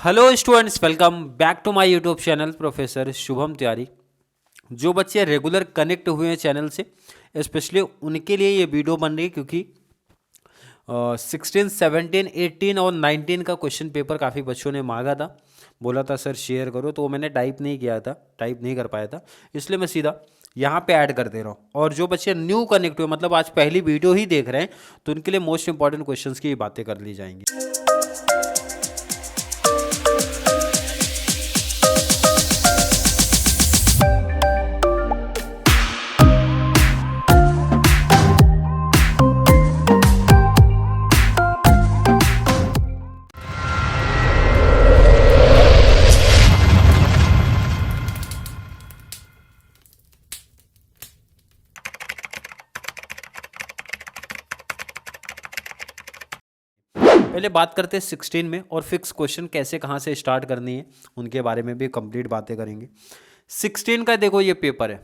Hello students, welcome back to my YouTube channel professor Shubham Tiwari. जो बच्चे regular connect हुए हैं चैनल से, स्पेशली उनके लिए ये वीडियो बन रही है क्योंकि 16, 17, 18 और 19 का क्वेश्चन पेपर काफ़ी बच्चों ने मांगा था, बोला था सर शेयर करो, तो मैंने टाइप नहीं कर पाया था, इसलिए मैं सीधा यहाँ पे ऐड कर दे रहा हूँ। और जो बच्चे न्यू कनेक्ट हुए, मतलब आज पहली वीडियो ही देख रहे हैं, तो उनके लिए मोस्ट इंपॉर्टेंट क्वेश्चंस की बातें कर ली जाएंगी। पहले बात करते हैं 16 में, और फिक्स क्वेश्चन कैसे कहाँ से स्टार्ट करनी है उनके बारे में भी कंप्लीट बातें करेंगे। 16 का देखो ये पेपर है,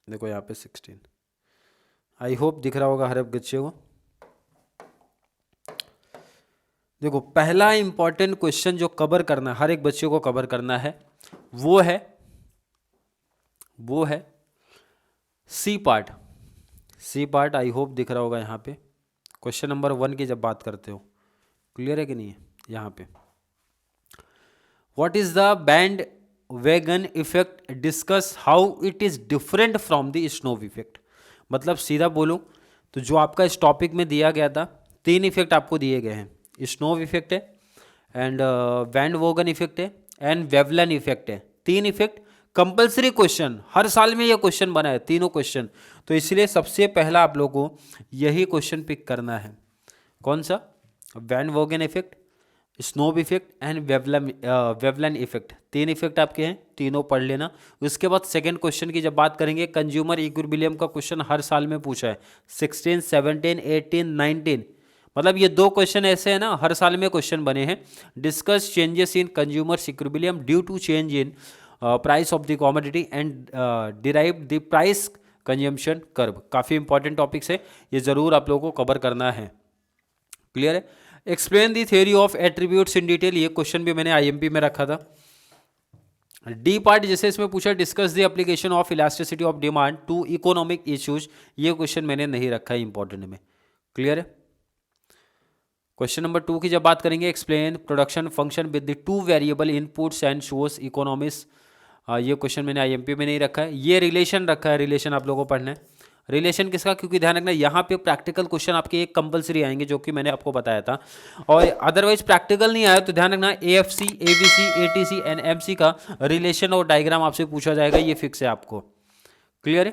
देखो यहाँ पे 16, आई होप दिख रहा होगा हर एक बच्चे को। देखो पहला इंपॉर्टेंट क्वेश्चन जो कवर करना है, हर एक बच्चे को कवर करना है, वो है सी पार्ट। आई होप दिख रहा होगा यहाँ पे। क्वेश्चन नंबर 1 की जब बात करते हो, क्लियर है कि नहीं है? यहाँ पे what is the band wagon effect, discuss how it is different from the snow effect. मतलब सीधा बोलूं तो जो आपका इस टॉपिक में दिया गया था, 3 इफेक्ट आपको दिए गए हैं, स्नो इफेक्ट है एंड वैन वोगन इफेक्ट है एंड वेवलन इफेक्ट है। 3 इफेक्ट कंपलसरी क्वेश्चन, हर साल में ये क्वेश्चन बना है, तीनों क्वेश्चन। तो इसलिए सबसे पहला आप लोगों को यही क्वेश्चन पिक करना है। कौन सा? Bandwagon effect, snob effect and Veblen effect. 3 effect आपके हैं, तीनों पढ़ लेना। उसके बाद सेकंड क्वेश्चन की जब बात करेंगे, कंज्यूमर इक्विलिब्रियम का क्वेश्चन हर साल में पूछा है, 16, 17, 18, 19। मतलब ये 2 क्वेश्चन ऐसे हैं ना, हर साल में क्वेश्चन बने हैं। Discuss changes in consumer equilibrium due to change in price of the commodity and derive the price consumption curve. काफ़ी इंपॉर्टेंट टॉपिक्स है, ये जरूर आप लोगों को कवर करना है। क्लियर है? Explain the theory of attributes in detail, ये क्वेश्चन भी मैंने आईएमपी में रखा था। डी पार्ट जैसे इसमें पूछा, discuss the application of elasticity of demand to economic issues, ये क्वेश्चन मैंने नहीं रखा है इंपॉर्टेंट में। क्लियर है? क्वेश्चन नंबर 2 की जब बात करेंगे, explain production function with the 2 variable inputs and shows economics, ये क्वेश्चन मैंने आईएमपी में नहीं रखा है। ये रिलेशन रखा है, रिलेशन आप लोगों को पढ़ना है। रिलेशन किसका? क्योंकि ध्यान रखना यहाँ पे प्रैक्टिकल क्वेश्चन आपके एक कंपलसरी आएंगे, जो कि मैंने आपको बताया था। और अदरवाइज प्रैक्टिकल नहीं आया तो ध्यान रखना, AFC, ABC, ATC and MC का रिलेशन और डायग्राम आपसे पूछा जाएगा, ये फिक्स है आपको। क्लियर है?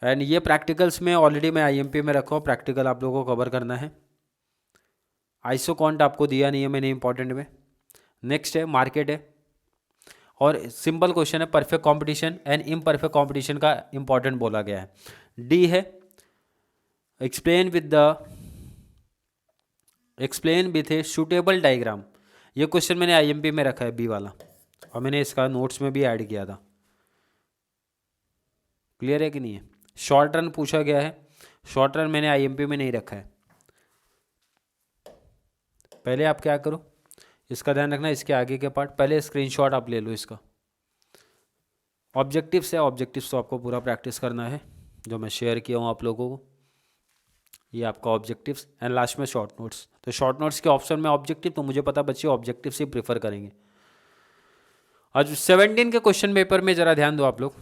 एंड ये प्रैक्टिकल्स में ऑलरेडी मैं आईएमपी में रखा हूँ, प्रैक्टिकल आप लोगों को कवर करना है। आइसोकॉन्ट आपको दिया नहीं है मैंने इंपॉर्टेंट में। नेक्स्ट है मार्केट है, और सिंपल क्वेश्चन है perfect competition and imperfect competition का इंपॉर्टेंट बोला गया है। डी है explain with a suitable diagram, ये क्वेश्चन मैंने आईएमपी में रखा है, बी वाला, और मैंने इसका नोट्स में भी ऐड किया था। क्लियर है कि नहीं है? शॉर्ट रन पूछा गया है, शॉर्ट रन मैंने आईएमपी में नहीं रखा है। पहले आप क्या करो, इसका ध्यान रखना, इसके आगे के पार्ट पहले स्क्रीनशॉट आप ले लो इसका। ऑब्जेक्टिव्स है, ऑब्जेक्टिव्स तो आपको पूरा प्रैक्टिस करना है, जो मैं शेयर किया हूँ आप लोगों को, ये आपका ऑब्जेक्टिव्स। एंड लास्ट में शॉर्ट नोट्स। तो शॉर्ट नोट्स के ऑप्शन में ऑब्जेक्टिव, तो मुझे पता बच्चे ऑब्जेक्टिव से प्रेफर करेंगे। आज 17 के क्वेश्चन पेपर में जरा ध्यान दो आप लोग।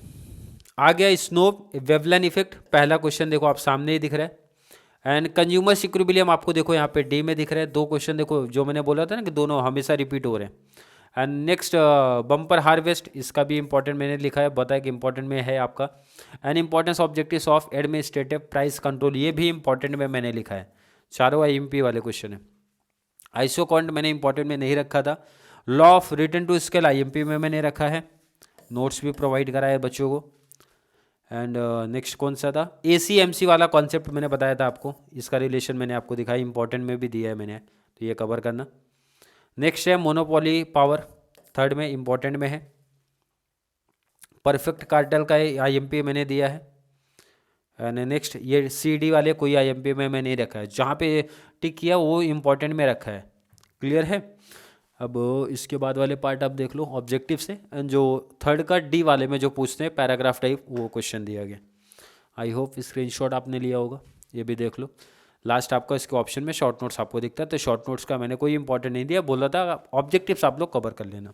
आ गया स्नोब वेवलन इफेक्ट, पहला क्वेश्चन देखो आप सामने ही दिख रहा है। एंड कंज्यूमर इक्विलिब्रियम आपको देखो यहाँ पे डी में दिख रहा है। 2 क्वेश्चन देखो, जो मैंने बोला था ना कि दोनों हमेशा रिपीट हो रहे हैं। एंड नेक्स्ट बम्पर हार्वेस्ट, इसका भी इंपॉर्टेंट मैंने लिखा है, बताया कि इंपॉर्टेंट में है आपका। And importance objectives of administrative price control, ये भी इंपॉर्टेंट में मैंने लिखा है। चारों आईएमपी वाले क्वेश्चन है। आइसोकॉन्ट मैंने इंपॉर्टेंट में नहीं रखा था। Law of return to scale IMP में मैंने रखा है, नोट्स भी प्रोवाइड करा है बच्चों को। एंड नेक्स्ट कौन सा था? एसीएमसी वाला कॉन्सेप्ट मैंने बताया था आपको, इसका रिलेशन मैंने आपको दिखाई, इंपॉर्टेंट में भी दिया है मैंने, तो ये कवर करना। नेक्स्ट है मोनोपोली पावर, थर्ड में इंपॉर्टेंट में है। परफेक्ट कार्टेल का आईएमपी मैंने दिया है। एंड नेक्स्ट ये सी डी वाले कोई आईएमपी में मैं नहीं रखा है, जहाँ पे टिक किया वो इम्पोर्टेंट में रखा है। क्लियर है। अब इसके बाद वाले पार्ट आप देख लो ऑब्जेक्टिव से, एंड जो थर्ड का डी वाले में जो पूछते हैं पैराग्राफ टाइप वो क्वेश्चन दिया गया। आई होप स्क्रीनशॉट आपने लिया होगा, ये भी देख लो। लास्ट आपका इसके ऑप्शन में शॉर्ट नोट्स आपको दिखता है, तो शॉर्ट नोट्स का मैंने कोई इंपॉर्टेंट नहीं दिया, बोला था ऑब्जेक्टिव्स आप लोग कवर कर लेना।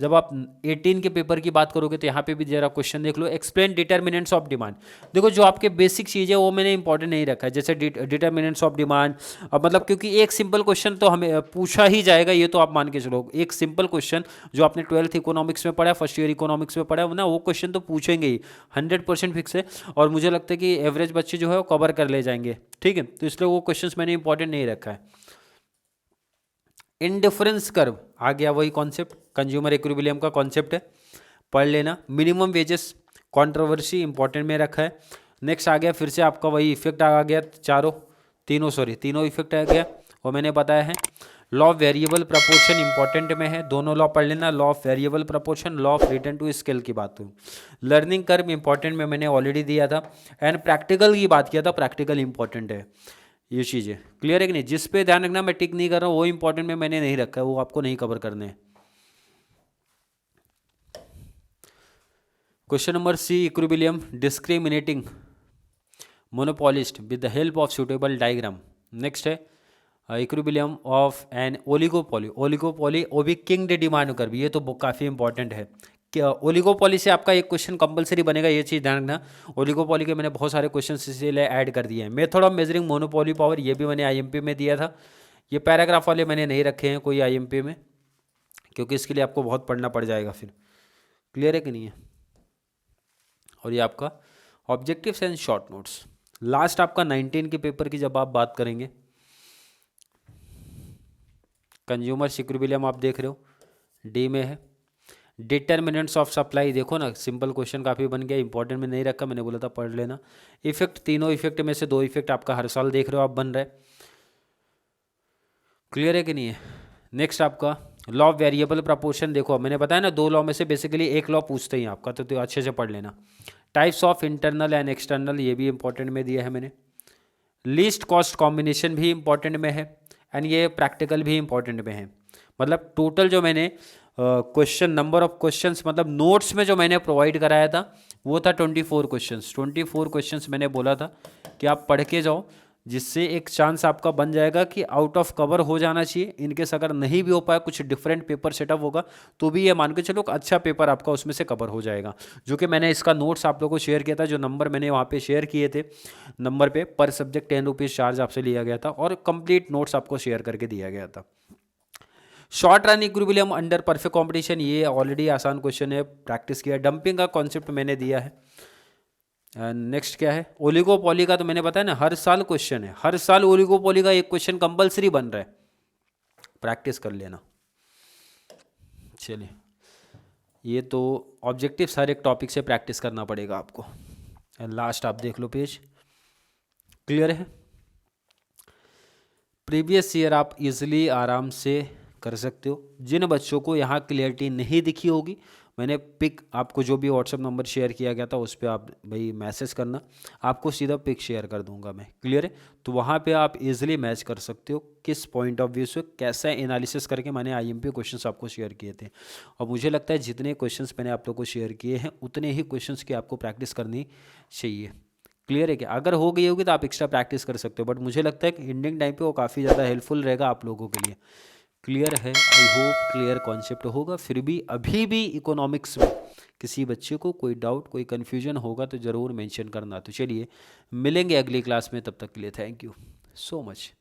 जब आप 18 के पेपर की बात करोगे तो यहाँ पे भी जरा क्वेश्चन देख लो, एक्सप्लेन डिटर्मिनेंट्स ऑफ डिमांड। देखो जो आपके बेसिक चीज़ है वो मैंने इंपॉर्टेंट नहीं रखा है, जैसे डिटर्मिनेंट्स ऑफ डिमांड। अब मतलब क्योंकि एक सिंपल क्वेश्चन तो हमें पूछा ही जाएगा, ये तो आप मान के चलो। एक सिंपल क्वेश्चन जो आपने 12th इकोनॉमिक्स में पढ़ा है, फर्स्ट ईयर इकोनॉमिक्स में पढ़ा है ना, वो क्वेश्चन तो पूछेंगे ही, 100% फिक्स है। और मुझे लगता है कि एवरेज बच्चे जो है वो कवर कर ले जाएंगे, ठीक है। तो इसलिए वो क्वेश्चन मैंने इंपॉर्टेंट नहीं रखा है। इंडिफरेंस कर्व आ गया, वही कॉन्सेप्ट कंज्यूमर इक्विलिब्रियम का कॉन्सेप्ट है, पढ़ लेना। मिनिमम वेजेस कंट्रोवर्सी इंपॉर्टेंट में रखा है। नेक्स्ट आ गया फिर से आपका वही इफेक्ट आ गया, तीनों इफेक्ट आ गया, वो मैंने बताया है। Law of variable proportion important में है, दोनों लॉ पढ़ लेना, law of variable proportion, law of return to scale की बात हुई। लर्निंग कर्व इंपॉर्टेंट में मैंने ऑलरेडी दिया था, एंड प्रैक्टिकल की बात किया था, प्रैक्टिकल इंपॉर्टेंट है। ये चीज़ें क्लियर है कि नहीं? जिस पे ध्यान रखना, मैं टिक नहीं कर रहा हूँ, वो इंपॉर्टेंट में मैंने नहीं रखा है, वो आपको नहीं कवर करने हैं। Question number C, equilibrium discriminating monopolist with the help of suitable diagram. Next है इक्विलिब्रियम ऑफ एन ओलिगोपोली वो भी किंग डिमांड कर्व, ये तो काफ़ी इंपॉर्टेंट है। ओलिगोपॉली से आपका एक क्वेश्चन कंपलसरी बनेगा, ये चीज़ ध्यान रखना। ओलिगोपॉली के मैंने बहुत सारे क्वेश्चन इसलिए ऐड कर दिए हैं। Method of measuring monopoly power, ये भी मैंने आईएमपी में दिया था। ये पैराग्राफ वाले मैंने नहीं रखे हैं कोई आईएमपी में, क्योंकि इसके लिए आपको बहुत पढ़ना पड़ जाएगा फिर। क्लियर है कि नहीं है? और ये आपका objectives and short notes. Last आपका 19 के पेपर की जब आप बात करेंगे, कंज्यूमर इक्विलिब्रियम आप देख रहे हो, डी में है। डिटर्मिनेंट्स ऑफ सप्लाई देखो ना, सिंपल क्वेश्चन काफ़ी बन गया, इंपॉर्टेंट में नहीं रखा, मैंने बोला था पढ़ लेना। इफेक्ट, तीनों इफेक्ट में से 2 इफेक्ट आपका हर साल देख रहे हो आप बन रहा है। क्लियर है कि नहीं है? नेक्स्ट आपका लॉ ऑफ वेरिएबल प्रपोर्शन, देखो मैंने बताया ना 2 लॉ में से बेसिकली एक लॉ पूछते ही आपका, तो अच्छे से पढ़ लेना। Types of internal and external, ये भी इंपॉर्टेंट में दिया है मैंने। लीस्ट कॉस्ट कॉम्बिनेशन भी इंपॉर्टेंट में है, एंड ये प्रैक्टिकल भी इंपॉर्टेंट में है। मतलब टोटल जो मैंने क्वेश्चन, नंबर ऑफ क्वेश्चंस, मतलब नोट्स में जो मैंने प्रोवाइड कराया था वो था 24 क्वेश्चंस। 24 क्वेश्चंस मैंने बोला था कि आप पढ़ के जाओ, जिससे एक चांस आपका बन जाएगा कि आउट ऑफ कवर हो जाना चाहिए। इनकेस अगर नहीं भी हो पाया, कुछ डिफरेंट पेपर सेटअप होगा, तो भी ये मान के चलो अच्छा पेपर आपका उसमें से कवर हो जाएगा। जो कि मैंने इसका नोट्स आप लोगों को शेयर किया था, जो नंबर मैंने वहाँ पे शेयर किए थे, नंबर पे पर सब्जेक्ट 10 रुपीज़ चार्ज आपसे लिया गया था, और कंप्लीट नोट्स आपको शेयर करके दिया गया था। Short run equilibrium under perfect competition, ये ऑलरेडी आसान क्वेश्चन है, प्रैक्टिस किया। डंपिंग का कॉन्सेप्ट मैंने दिया है। नेक्स्ट क्या है, ओलिगोपॉली का तो मैंने बताया ना, हर साल क्वेश्चन है, हर साल ओलिगोपॉली का एक क्वेश्चन कंपलसरी बन रहा है, प्रैक्टिस कर लेना। चलिए, ये तो ऑब्जेक्टिव हर एक टॉपिक से प्रैक्टिस करना पड़ेगा आपको। लास्ट आप देख लो पेज, क्लियर है? प्रीवियस ईयर आप इजीली आराम से कर सकते हो। जिन बच्चों को यहाँ क्लियरिटी नहीं दिखी होगी, मैंने पिक आपको जो भी व्हाट्सएप नंबर शेयर किया गया था उस पर आप भाई मैसेज करना, आपको सीधा पिक शेयर कर दूंगा मैं। क्लियर है? तो वहाँ पे आप इजीली मैच कर सकते हो किस पॉइंट ऑफ व्यू से कैसा एनालिसिस करके मैंने आईएमपी क्वेश्चंस आपको शेयर किए थे। और मुझे लगता है जितने क्वेश्चंस मैंने आप लोग को शेयर किए हैं, उतने ही क्वेश्चंस की आपको प्रैक्टिस करनी चाहिए। क्लियर है? कि अगर हो गई होगी तो आप एक्स्ट्रा प्रैक्टिस कर सकते हो, बट मुझे लगता है कि इंडिंग टाइम पे वो काफ़ी ज़्यादा हेल्पफुल रहेगा आप लोगों के लिए। क्लियर है? आई होप क्लियर कॉन्सेप्ट होगा। फिर भी अभी भी इकोनॉमिक्स में किसी बच्चे को कोई डाउट, कोई कन्फ्यूजन होगा तो ज़रूर मेंशन करना। तो चलिए मिलेंगे अगली क्लास में, तब तक के लिए थैंक यू सो मच।